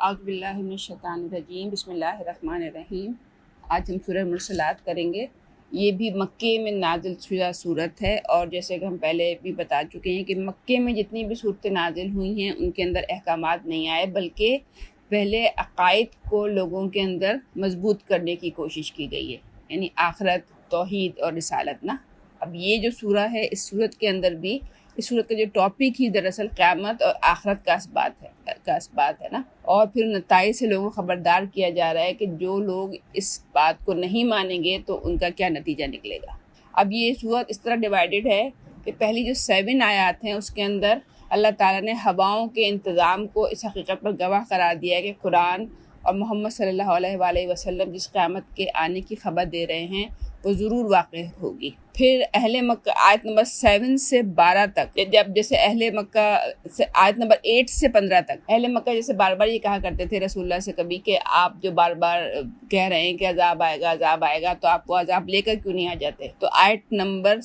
اعوذ باللہ من الشیطان الرجیم، بسم اللہ الرحمن الرحیم۔ آج ہم سورہ مرسلات کریں گے۔ یہ بھی مکے میں نازل شدہ صورت ہے، اور جیسے کہ ہم پہلے بھی بتا چکے ہیں کہ مکے میں جتنی بھی صورتیں نازل ہوئی ہیں ان کے اندر احکامات نہیں آئے، بلکہ پہلے عقائد کو لوگوں کے اندر مضبوط کرنے کی کوشش کی گئی ہے، یعنی آخرت، توحید اور رسالت نا۔ اب یہ جو سورہ ہے، اس صورت کے اندر بھی اس صورت کا جو ٹاپک ہی دراصل قیامت اور آخرت کا اسبات ہے نا، اور پھر نتائج سے لوگوں کو خبردار کیا جا رہا ہے کہ جو لوگ اس بات کو نہیں مانیں گے تو ان کا کیا نتیجہ نکلے گا۔ اب یہ صورت اس طرح ڈیوائیڈڈ ہے کہ پہلی جو 7 آیات ہیں اس کے اندر اللہ تعالیٰ نے ہواؤں کے انتظام کو اس حقیقت پر گواہ قرار دیا ہے کہ قرآن اور محمد صلی اللہ علیہ وآلہ وسلم جس قیامت کے آنے کی خبر دے رہے ہیں وہ ضرور واقع ہوگی۔ پھر اہل مکہ آیت نمبر 7 سے 12 تک، جب جیسے اہل مکہ سے آیت نمبر 8 سے 15 تک، اہل مکہ جیسے بار بار یہ کہا کرتے تھے رسول اللہ سے کبھی کہ آپ جو بار بار کہہ رہے ہیں کہ عذاب آئے گا تو آپ وہ عذاب لے کر کیوں نہیں آ جاتے؟ تو آیت نمبر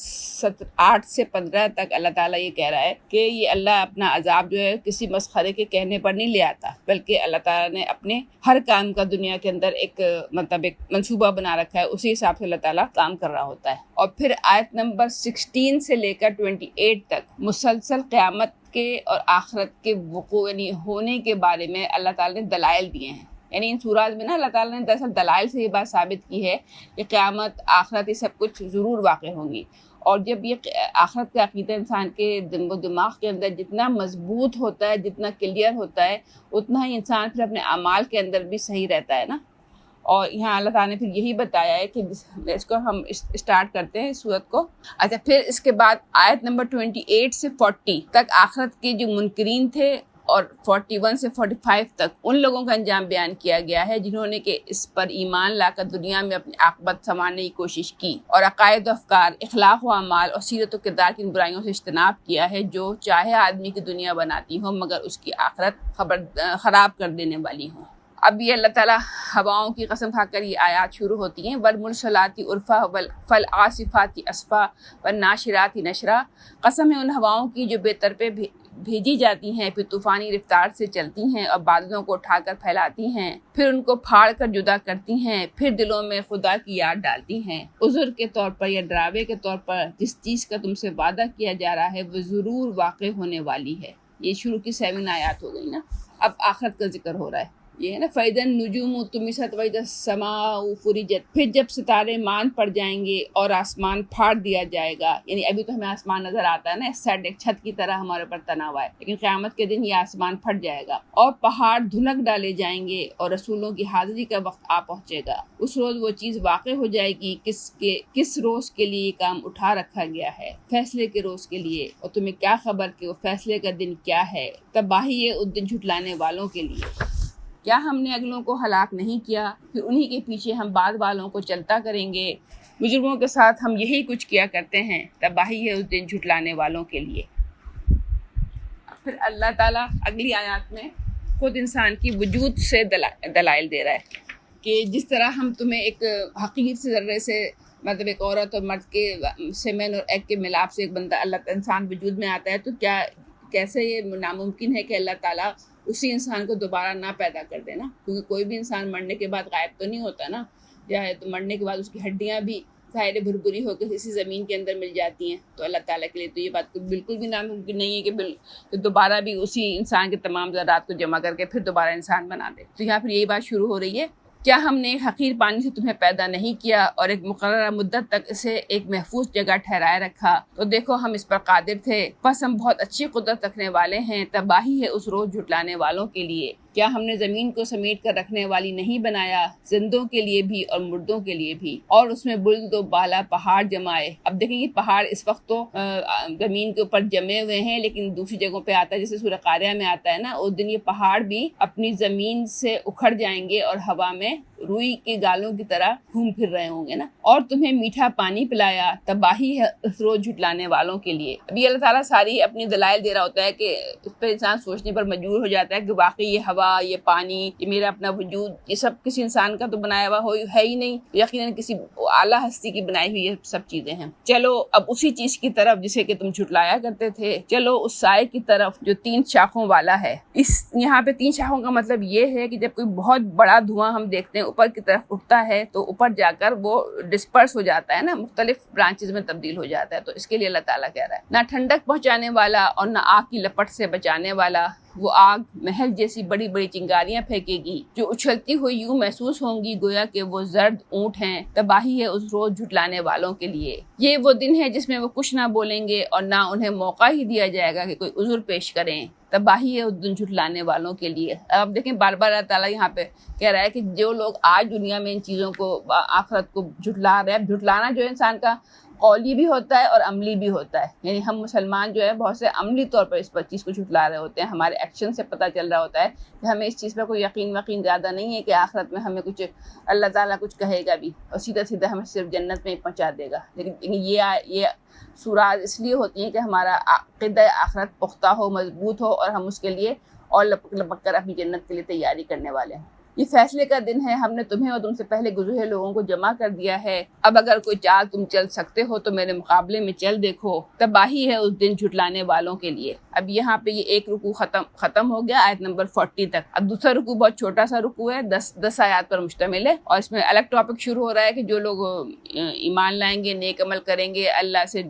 8 سے 15 تک اللہ تعالیٰ یہ کہہ رہا ہے کہ یہ اللہ اپنا عذاب جو ہے کسی مسخرے کے کہنے پر نہیں لے آتا، بلکہ اللہ تعالیٰ نے اپنے ہر کام کا دنیا کے اندر ایک منصوبہ بنا رکھا ہے، اسی حساب سے اللہ تعالیٰ کام کر رہا ہوتا ہے۔ اور پھر آیت نمبر 16 سے لے کر 28 تک مسلسل قیامت کے اور آخرت کے وقوع یعنی ہونے کے بارے میں اللہ تعالیٰ نے دلائل دیے ہیں، یعنی ان سورات میں نا اللہ تعالیٰ نے دراصل دلائل سے یہ بات ثابت کی ہے کہ قیامت، آخرت، یہ سب کچھ ضرور واقع ہوں گی۔ اور جب یہ آخرت کا عقیدہ انسان کے دماغ کے اندر جتنا مضبوط ہوتا ہے، جتنا کلیئر ہوتا ہے، اتنا ہی انسان پھر اپنے اعمال کے اندر بھی صحیح رہتا ہے نا۔ اور یہاں اللہ تعالیٰ نے پھر یہی بتایا ہے کہ اس کو ہم اسٹارٹ کرتے ہیں سورت کو۔ اچھا، پھر اس کے بعد آیت نمبر 28 سے 40 تک آخرت کے جو منکرین تھے، اور 41 سے 45 تک ان لوگوں کا انجام بیان کیا گیا ہے جنہوں نے کہ اس پر ایمان لا کر دنیا میں اپنی عاقبت سنوارنے کی کوشش کی، اور عقائد و افکار، اخلاق و اعمال اور سیرت و کردار کی ان برائیوں سے اجتناب کیا ہے جو چاہے آدمی کی دنیا بناتی ہوں مگر اس کی آخرت خراب کر دینے والی ہوں۔ اب یہ اللہ تعالیٰ ہواؤں کی قسم کھا کر یہ آیات شروع ہوتی ہیں، والمرسلاتی عرفا فالعاصفاتی عصفا والناشراتی نشرا۔ قسم ہے ان ہواؤں کی جو بے طرفے بھیجی جاتی ہیں، پھر طوفانی رفتار سے چلتی ہیں اور بادلوں کو اٹھا کر پھیلاتی ہیں، پھر ان کو پھاڑ کر جدا کرتی ہیں، پھر دلوں میں خدا کی یاد ڈالتی ہیں۔ عذر کے طور پر یا ڈراوے کے طور پر جس چیز کا تم سے وعدہ کیا جا رہا ہے وہ ضرور واقع ہونے والی ہے۔ یہ شروع کی 7 آیات ہو گئی نا۔ اب آخرت کا ذکر ہو رہا ہے، یہ ہے نا، فَإِذَا النُّجُومُ طُمِسَتْ وَإِذَا السَّمَاءُ فُرِجَتْ۔ پھر جب ستارے مان پڑ جائیں گے اور آسمان پھاڑ دیا جائے گا، یعنی ابھی تو ہمیں آسمان نظر آتا ہے نا، اس سائڈ ایک چھت کی طرح ہمارے اوپر تنا ہوا ہے، لیکن قیامت کے دن یہ آسمان پھٹ جائے گا اور پہاڑ دھلک ڈالے جائیں گے اور رسولوں کی حاضری کا وقت آ پہنچے گا۔ اس روز وہ چیز واقع ہو جائے گی کس روز کے لیے یہ کام اٹھا رکھا گیا ہے، فیصلے کے روز کے لیے، اور تمہیں کیا خبر کہ وہ فیصلے کا دن کیا ہے، تباہی ہے اس دن جھٹلانے والوں کے لیے۔ کیا ہم نے اگلوں کو ہلاک نہیں کیا، پھر انہی کے پیچھے ہم بعد والوں کو چلتا کریں گے۔ بزرگوں کے ساتھ ہم یہی کچھ کیا کرتے ہیں، تباہی ہے اس دن جھٹلانے والوں کے لیے۔ پھر اللہ تعالیٰ اگلی آیات میں خود انسان کی وجود سے دلائل دے رہا ہے کہ جس طرح ہم تمہیں ایک حقیر سے ذرے سے، مطلب ایک عورت اور مرد کے سیمن اور ایگ کے ملاپ سے ایک بندہ انسان وجود میں آتا ہے، تو کیسے یہ ناممکن ہے کہ اللہ تعالیٰ اسی انسان کو دوبارہ نہ پیدا کر دینا، کیونکہ کوئی بھی انسان مرنے کے بعد غائب تو نہیں ہوتا نا، تو مرنے کے بعد اس کی ہڈیاں بھی ظاہر بھربری ہو کے اسی زمین کے اندر مل جاتی ہیں۔ تو اللہ تعالیٰ کے لیے تو یہ بات بالکل بھی ناممکن نہیں ہے کہ دوبارہ بھی اسی انسان کے تمام ذرات کو جمع کر کے پھر دوبارہ انسان بنا دے۔ تو یہاں پھر یہی بات شروع ہو رہی ہے، کیا ہم نے ایک حقیر پانی سے تمہیں پیدا نہیں کیا اور ایک مقررہ مدت تک اسے ایک محفوظ جگہ ٹھہرائے رکھا؟ تو دیکھو ہم اس پر قادر تھے، بس ہم بہت اچھی قدرت رکھنے والے ہیں، تباہی ہے اس روز جھٹلانے والوں کے لیے۔ کیا ہم نے زمین کو سمیٹ کر رکھنے والی نہیں بنایا، زندوں کے لیے بھی اور مردوں کے لیے بھی، اور اس میں بلند و بالا پہاڑ جمائے۔ اب دیکھیں یہ پہاڑ اس وقت تو زمین کے اوپر جمے ہوئے ہیں، لیکن دوسری جگہوں پہ آتا ہے، جیسے سورہ قاریہ میں آتا ہے نا، اس دن یہ پہاڑ بھی اپنی زمین سے اکھڑ جائیں گے اور ہوا میں روئی کے گالوں کی طرح گھوم پھر رہے ہوں گے نا. اور تمہیں میٹھا پانی پلایا، تباہی ہے اس روز جھٹلانے والوں کے لیے. ابھی اللہ تعالیٰ ساری اپنی دلائل دے رہا ہوتا ہے کہ اس پہ انسان سوچنے پر مجبور ہو جاتا ہے کہ واقعی یہ ہوا، یہ پانی، یہ میرا اپنا وجود، یہ سب کسی انسان کا تو بنایا ہوا ہے ہی نہیں، یقیناً کسی اعلیٰ ہستی کی بنائی ہوئی یہ سب چیزیں ہیں. چلو اب اسی چیز کی طرف جسے کہ تم جھٹلایا کرتے تھے، چلو اس سائے کی طرف جو 3 شاخوں والا ہے. یہاں پہ 3 شاخوں کا مطلب یہ ہے کہ جب کوئی بہت بڑا دھواں ہم دیکھتے ہیں اوپر کی طرف اٹھتا ہے تو اوپر جا کر وہ ڈسپرس ہو جاتا ہے نا، مختلف برانچز میں تبدیل ہو جاتا ہے. تو اس کے لیے اللہ تعالیٰ کہہ رہا ہے نہ ٹھنڈک پہنچانے والا اور نہ آگ کی لپٹ سے بچانے والا. وہ آگ محل جیسی بڑی بڑی چنگاریاں پھینکے گی جو اچھلتی ہوئی یوں محسوس ہوں گی گویا کہ وہ زرد اونٹ ہیں. تباہی ہے اس روز جھٹلانے والوں کے لیے. یہ وہ دن ہے جس میں وہ کچھ نہ بولیں گے اور نہ انہیں موقع ہی دیا جائے گا کہ کوئی عذر پیش کریں. تباہی ہے اس دن جھٹلانے والوں کے لیے. اب دیکھیں بار بار اللہ تعالیٰ یہاں پہ کہہ رہا ہے کہ جو لوگ آج دنیا میں ان چیزوں کو، آخرت کو جھٹلا رہے ہیں. جھٹلانا جو انسان کا قولی بھی ہوتا ہے اور عملی بھی ہوتا ہے. یعنی ہم مسلمان جو ہے بہت سے عملی طور پر اس چیز کو جھٹلا رہے ہوتے ہیں. ہمارے ایکشن سے پتہ چل رہا ہوتا ہے کہ ہمیں اس چیز پر کوئی یقین زیادہ نہیں ہے کہ آخرت میں ہمیں کچھ اللہ تعالیٰ کچھ کہے گا بھی اور سیدھا ہمیں صرف جنت میں پہنچا دے گا. لیکن یہ سورات اس لیے ہوتی ہیں کہ ہمارا عقیدہ آخرت پختہ ہو، مضبوط ہو اور ہم اس کے لیے اور لپک کر اپنی جنت کے لیے تیاری کرنے والے ہیں. یہ فیصلے کا دن ہے، ہم نے تمہیں اور تم سے پہلے گزرے لوگوں کو جمع کر دیا ہے. اب اگر کوئی چال تم چل سکتے ہو تو میرے مقابلے میں چل دیکھو. تباہی ہے اس دن جھٹلانے والوں کے لیے. اب یہاں پہ یہ ایک رکوع ختم ہو گیا آیت نمبر 40 تک. اب دوسرا رکوع بہت چھوٹا سا رکوع ہے، 10 آیات پر مشتمل ہے اور اس میں الگ ٹاپک شروع ہو رہا ہے کہ جو لوگ ایمان لائیں گے، نیک عمل کریں گے، اللہ سے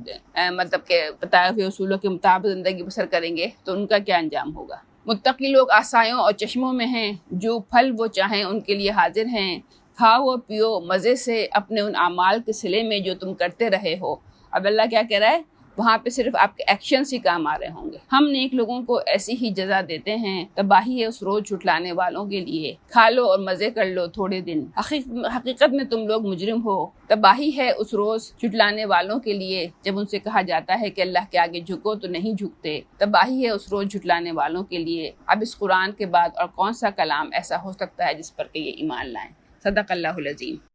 مطلب کہ بتائے ہوئے اصولوں کے مطابق زندگی بسر کریں گے تو ان کا کیا انجام ہوگا. متقی لوگ آسایوں اور چشموں میں ہیں، جو پھل وہ چاہیں ان کے لیے حاضر ہیں. کھاؤ اور پیو مزے سے اپنے ان اعمال کے صلے میں جو تم کرتے رہے ہو. اب اللہ کیا کہہ رہا ہے؟ وہاں پہ صرف آپ کے ایکشنز ہی کام آ رہے ہوں گے. ہم نیک لوگوں کو ایسی ہی جزا دیتے ہیں. تباہی ہے اس روز جھٹلانے والوں کے لیے. کھا لو اور مزے کر لو تھوڑے دن، حقیقت میں تم لوگ مجرم ہو. تباہی ہے اس روز جھٹلانے والوں کے لیے جب ان سے کہا جاتا ہے کہ اللہ کے آگے جھکو تو نہیں جھکتے. تباہی ہے اس روز جھٹلانے والوں کے لیے. اب اس قرآن کے بعد اور کون سا کلام ایسا ہو سکتا ہے جس پر کہ یہ ایمان لائیں. صدق اللہ العظیم.